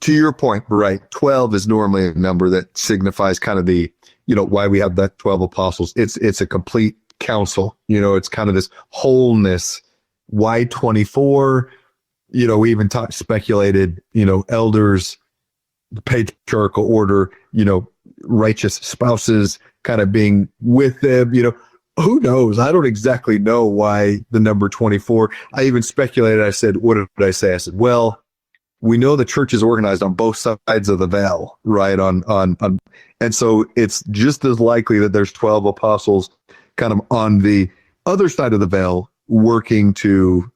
to your point, right? 12 is normally a number that signifies kind of the, why we have that 12 apostles. It's a complete council. It's kind of this wholeness. Why 24? We even speculated, elders, the patriarchal order, righteous spouses kind of being with them, who knows? I don't exactly know why the number 24. I even speculated. I said, what did I say? I said, well, we know the church is organized on both sides of the veil, right? And so it's just as likely that there's 12 apostles kind of on the other side of the veil working to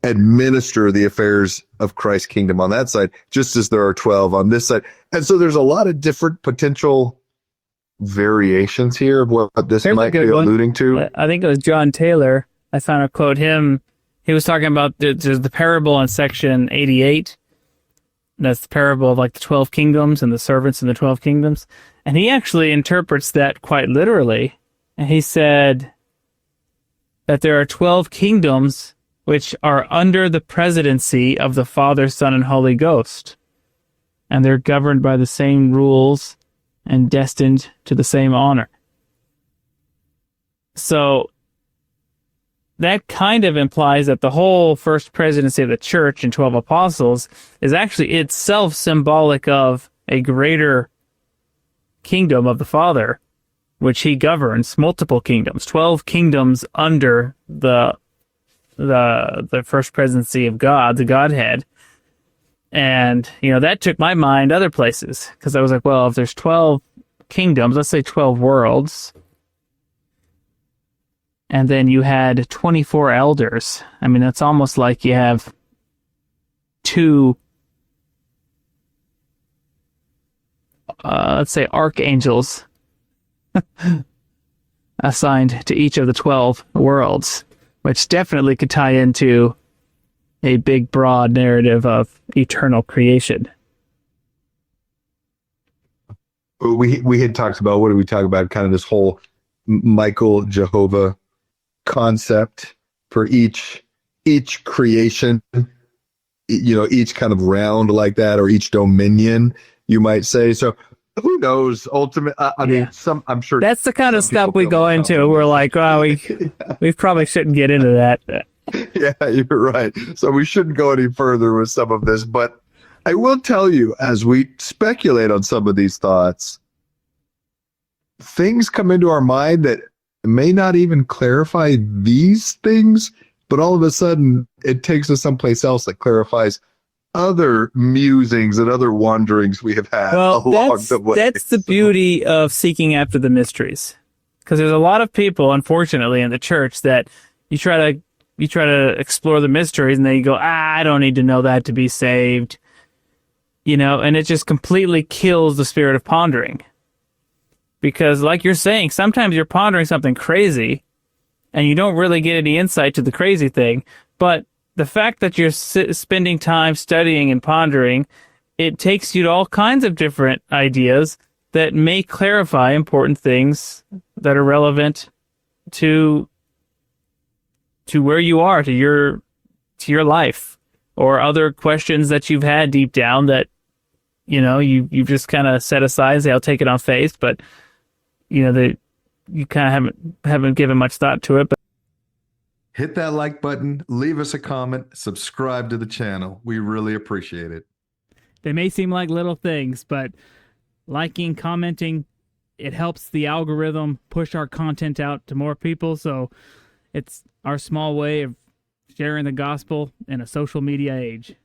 administer the affairs of Christ's kingdom on that side, just as there are 12 on this side. And so there's a lot of different potential variations here of what this might be alluding to. I think it was John Taylor. I found a quote him. He was talking about there's the parable in section 88. That's the parable of like the 12 kingdoms and the servants in the 12 kingdoms. And he actually interprets that quite literally. And he said that there are 12 kingdoms which are under the presidency of the Father, Son, and Holy Ghost. And they're governed by the same rules and destined to the same honor. So that kind of implies that the whole first presidency of the church and 12 apostles is actually itself symbolic of a greater kingdom of the Father, which he governs, multiple kingdoms, 12 kingdoms under the first presidency of God, the Godhead. And, that took my mind other places, because I was like, well, if there's 12 kingdoms, let's say 12 worlds, and then you had 24 elders. I mean, that's almost like you have two, let's say, archangels assigned to each of the 12 worlds, which definitely could tie into a big, broad narrative of eternal creation. We had talked about, what did we talk about? Kind of this whole Michael Jehovah concept for each creation, each kind of round like that, or each dominion, you might say. So who knows? I'm sure that's the kind of stuff we go into. We're like, well, we probably shouldn't get into that. Yeah, you're right. So we shouldn't go any further with some of this, but I will tell you, as we speculate on some of these thoughts, things come into our mind that may not even clarify these things, but all of a sudden it takes us someplace else that clarifies other musings and other wanderings we have had along the way. That's the beauty of seeking after the mysteries. Because there's a lot of people, unfortunately, in the church that you try to explore the mysteries, and then you go, I don't need to know that to be saved. And it just completely kills the spirit of pondering. Because like you're saying, sometimes you're pondering something crazy, and you don't really get any insight to the crazy thing. But the fact that you're spending time studying and pondering, it takes you to all kinds of different ideas that may clarify important things that are relevant to where you are, to your life, or other questions that you've had deep down that, you've just kind of set aside and say, I'll take it on faith, but, you kind of haven't given much thought to it. But hit that like button, leave us a comment, subscribe to the channel. We really appreciate it. They may seem like little things, but liking, commenting, it helps the algorithm push our content out to more people. So it's our small way of sharing the gospel in a social media age.